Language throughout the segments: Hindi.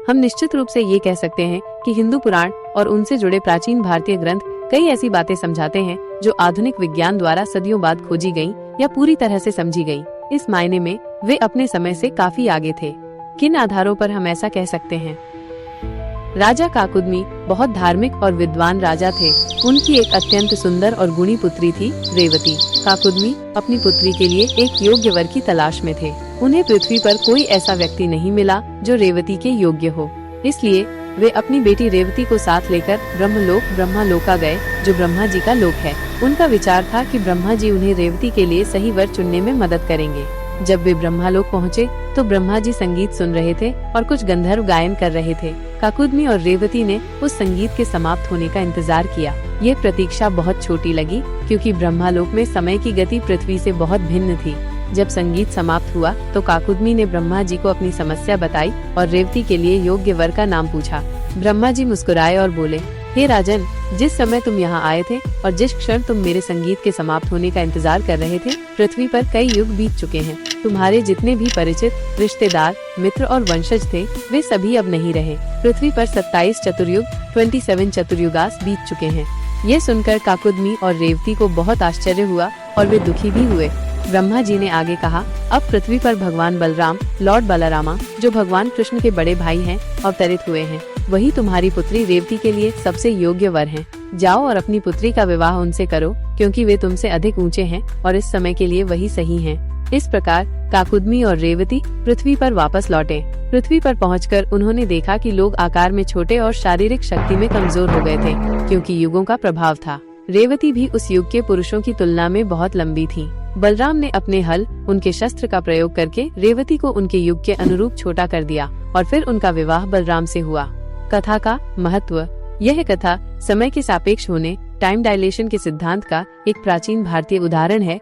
हम निश्चित रूप से ये कह सकते हैं कि हिंदू पुराण और उनसे जुड़े प्राचीन भारतीय ग्रंथ कई ऐसी बातें समझाते हैं जो आधुनिक विज्ञान द्वारा सदियों बाद खोजी गयी या पूरी तरह से समझी गयी। इस मायने में वे अपने समय से काफी आगे थे। किन आधारों पर हम ऐसा कह सकते हैं? राजा काकुदमी बहुत धार्मिक और विद्वान राजा थे। उनकी एक अत्यंत सुंदर और गुणी पुत्री थी रेवती। काकुदमी अपनी पुत्री के लिए एक योग्य वर की तलाश में थे। उन्हें पृथ्वी पर कोई ऐसा व्यक्ति नहीं मिला जो रेवती के योग्य हो, इसलिए वे अपनी बेटी रेवती को साथ लेकर ब्रह्मलोका गए, जो ब्रह्मा जी का लोक है। उनका विचार था कि ब्रह्मा जी उन्हें रेवती के लिए सही वर चुनने में मदद करेंगे। जब वे ब्रह्मलोक पहुँचे तो ब्रह्मा जी संगीत सुन रहे थे और कुछ गंधर्व गायन कर रहे थे। काकुदमी और रेवती ने उस संगीत के समाप्त होने का इंतजार किया। ये प्रतीक्षा बहुत छोटी लगी, क्योंकि ब्रह्मलोक में समय की गति पृथ्वी से बहुत भिन्न थी। जब संगीत समाप्त हुआ तो काकुदमी ने ब्रह्मा जी को अपनी समस्या बताई और रेवती के लिए योग्य वर का नाम पूछा। ब्रह्मा जी मुस्कुराए और बोले, हे राजन, जिस समय तुम यहाँ आए थे और जिस क्षण तुम मेरे संगीत के समाप्त होने का इंतजार कर रहे थे, पृथ्वी पर कई युग बीत चुके हैं। तुम्हारे जितने भी परिचित, रिश्तेदार, मित्र और वंशज थे, वे सभी अब नहीं रहे। पृथ्वी पर 27 चतुर्युग 27 चतुर्युगास बीत चुके हैं। ये सुनकर काकुदमी और रेवती को बहुत आश्चर्य हुआ और वे दुखी भी हुए। ब्रह्मा जी ने आगे कहा, अब पृथ्वी पर भगवान बलराम, लॉर्ड बलरामा, जो भगवान कृष्ण के बड़े भाई हैं, अवतरित हुए हैं। वही तुम्हारी पुत्री रेवती के लिए सबसे योग्य वर हैं। जाओ और अपनी पुत्री का विवाह उनसे करो, क्योंकि वे तुमसे अधिक ऊंचे हैं और इस समय के लिए वही सही हैं। इस प्रकार काकुदमी और रेवती पृथ्वी पर वापस लौटे। पृथ्वी पर पहुंचकर उन्होंने देखा कि लोग आकार में छोटे और शारीरिक शक्ति में कमजोर हो गए थे, क्योंकि युगों का प्रभाव था। रेवती भी उस युग के पुरुषों की तुलना में बहुत लंबी थी। बलराम ने अपने हल, उनके शस्त्र का प्रयोग करके रेवती को उनके युग के अनुरूप छोटा कर दिया और फिर उनका विवाह बलराम से हुआ। कथा का महत्व। यह कथा समय के सापेक्ष होने, टाइम डायलेशन के सिद्धांत का एक प्राचीन भारतीय उदाहरण है।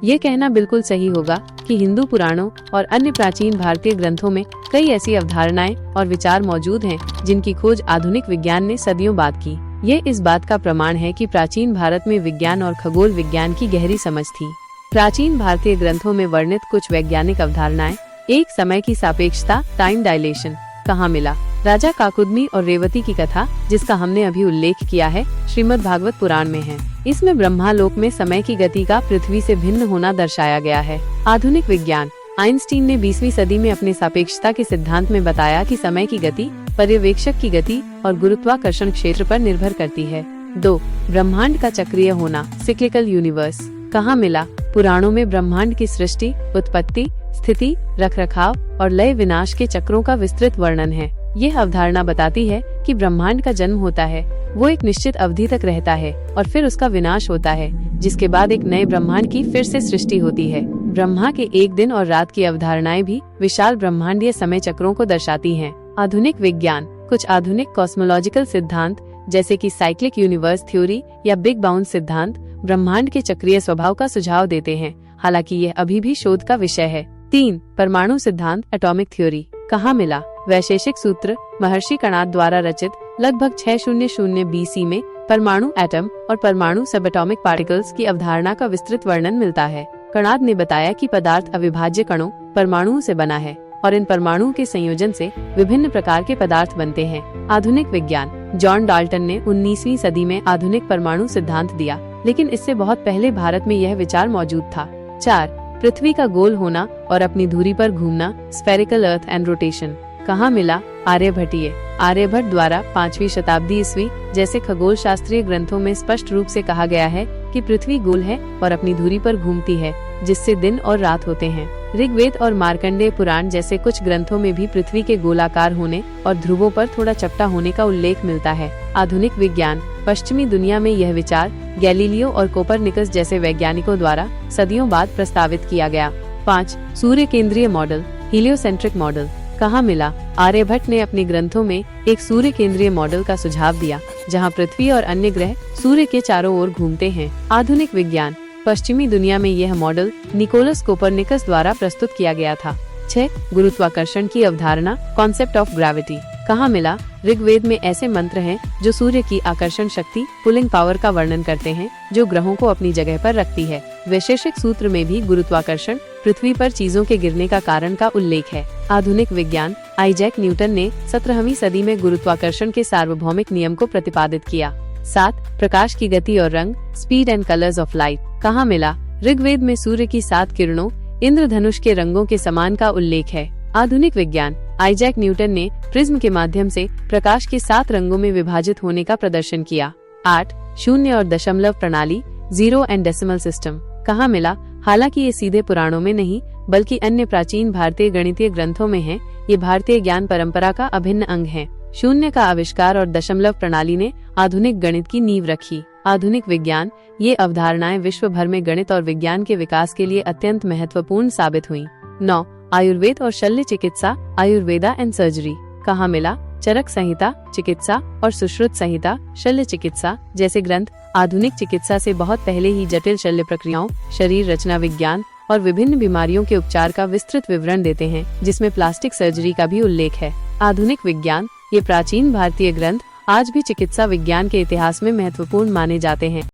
ये कहना बिल्कुल सही होगा कि हिंदू पुराणों और अन्य प्राचीन भारतीय ग्रंथों में कई ऐसी अवधारणाएं और विचार मौजूद हैं जिनकी खोज आधुनिक विज्ञान ने सदियों बाद की। ये इस बात का प्रमाण है कि प्राचीन भारत में विज्ञान और खगोल विज्ञान की गहरी समझ थी। प्राचीन भारतीय ग्रंथों में वर्णित कुछ वैज्ञानिक अवधारणाएं। एक, समय की सापेक्षता, टाइम डायलेशन, कहाँ मिला? राजा काकुदमी और रेवती की कथा, जिसका हमने अभी उल्लेख किया है, श्रीमद् भागवत पुराण में है। इसमें ब्रह्मालोक में समय की गति का पृथ्वी से भिन्न होना दर्शाया गया है। आधुनिक विज्ञान। आइंस्टीन ने 20वीं सदी में अपने सापेक्षता के सिद्धांत में बताया कि समय की गति पर्यवेक्षक की गति और गुरुत्वाकर्षण क्षेत्र पर निर्भर करती है। 2, ब्रह्मांड का चक्रीय होना, सिक्लिकल यूनिवर्स, कहाँ मिला? पुराणों में ब्रह्मांड की सृष्टि, उत्पत्ति, स्थिति, रखरखाव और लय विनाश के चक्रों का विस्तृत वर्णन है। यह अवधारणा बताती है कि ब्रह्मांड का जन्म होता है, वो एक निश्चित अवधि तक रहता है और फिर उसका विनाश होता है, जिसके बाद एक नए ब्रह्मांड की फिर से सृष्टि होती है। ब्रह्मा के एक दिन और रात की अवधारणाएं भी विशाल ब्रह्मांडीय समय चक्रों को दर्शाती हैं। आधुनिक विज्ञान। कुछ आधुनिक कॉस्मोलॉजिकल सिद्धांत, जैसे कि साइक्लिक यूनिवर्स थ्योरी या बिग बाउंड सिद्धांत, ब्रह्मांड के चक्रीय स्वभाव का सुझाव देते हैं, हालांकि यह अभी भी शोध का विषय है। 3, परमाणु सिद्धांत, एटॉमिक थ्योरी, कहाँ मिला? वैशेषिक सूत्र, महर्षि कणाद द्वारा रचित लगभग 600 BC में परमाणु एटम और परमाणु सब एटॉमिक पार्टिकल्स की अवधारणा का विस्तृत वर्णन मिलता है। कणाद ने बताया कि पदार्थ अविभाज्य कणों, परमाणुओं से बना है और इन परमाणुओं के संयोजन से विभिन्न प्रकार के पदार्थ बनते हैं। आधुनिक विज्ञान। जॉन डाल्टन ने 19वीं सदी में आधुनिक परमाणु सिद्धांत दिया, लेकिन इससे बहुत पहले भारत में यह विचार मौजूद था। 4, पृथ्वी का गोल होना और अपनी धुरी पर घूमना, स्फेरिकल अर्थ एंड रोटेशन, कहाँ मिला? आर्यभट्टीय। आर्यभट्ट द्वारा 5वीं शताब्दी ईस्वी जैसे खगोल शास्त्रीय ग्रंथों में स्पष्ट रूप से कहा गया है कि पृथ्वी गोल है और अपनी धुरी पर घूमती है, जिससे दिन और रात होते हैं। ऋग्वेद और मार्कंडेय पुराण जैसे कुछ ग्रंथों में भी पृथ्वी के गोलाकार होने और ध्रुवों पर थोड़ा चपटा होने का उल्लेख मिलता है। आधुनिक विज्ञान। पश्चिमी दुनिया में यह विचार गैलीलियो और कोपरनिकस जैसे वैज्ञानिकों द्वारा सदियों बाद प्रस्तावित किया गया। 5, सूर्य केंद्रीय मॉडल, हीलियोसेंट्रिक मॉडल, कहाँ मिला? आर्यभट्ट ने अपने ग्रंथों में एक सूर्य केंद्रीय मॉडल का सुझाव दिया, जहाँ पृथ्वी और अन्य ग्रह सूर्य के चारों ओर घूमते हैं। आधुनिक विज्ञान। पश्चिमी दुनिया में यह मॉडल निकोलस कोपरनिकस द्वारा प्रस्तुत किया गया था। 6, गुरुत्वाकर्षण की अवधारणा, कॉन्सेप्ट ऑफ ग्रेविटी, कहाँ मिला? ऋग्वेद में ऐसे मंत्र हैं जो सूर्य की आकर्षण शक्ति, पुलिंग पावर का वर्णन करते हैं, जो ग्रहों को अपनी जगह पर रखती है। वैशेषिक सूत्र में भी गुरुत्वाकर्षण पृथ्वी पर चीजों के गिरने का कारण का उल्लेख है। आधुनिक विज्ञान। आइजैक न्यूटन ने 17वीं सदी में गुरुत्वाकर्षण के सार्वभौमिक नियम को प्रतिपादित किया। 7. प्रकाश की गति और रंग, speed and colours of light, कहाँ मिला? ऋग्वेद में सूर्य की 7 किरणों इंद्रधनुष के रंगों के समान का उल्लेख है। आधुनिक विज्ञान। आइजैक न्यूटन ने प्रिज्म के माध्यम से प्रकाश के 7 रंगों में विभाजित होने का प्रदर्शन किया। 8. शून्य और दशमलव प्रणाली, जीरो एंड डेसिमल सिस्टम, कहाँ मिला? हालांकि ये सीधे पुराणों में नहीं बल्कि अन्य प्राचीन भारतीय गणितीय ग्रंथों में है। ये भारतीय ज्ञान परंपरा का अभिन्न अंग है। शून्य का आविष्कार और दशमलव प्रणाली ने आधुनिक गणित की नींव रखी। आधुनिक विज्ञान। ये अवधारणाएं विश्व भर में गणित और विज्ञान के विकास के लिए अत्यंत महत्वपूर्ण साबित हुई। 9. आयुर्वेद और शल्य चिकित्सा, आयुर्वेदा एंड सर्जरी, कहाँ मिला? चरक संहिता चिकित्सा और सुश्रुत संहिता शल्य चिकित्सा जैसे ग्रंथ आधुनिक चिकित्सा से बहुत पहले ही जटिल शल्य प्रक्रियाओं, शरीर रचना विज्ञान और विभिन्न बीमारियों के उपचार का विस्तृत विवरण देते हैं, जिसमें प्लास्टिक सर्जरी का भी उल्लेख है। आधुनिक विज्ञान। ये प्राचीन भारतीय ग्रंथ आज भी चिकित्सा विज्ञान के इतिहास में महत्वपूर्ण माने जाते हैं।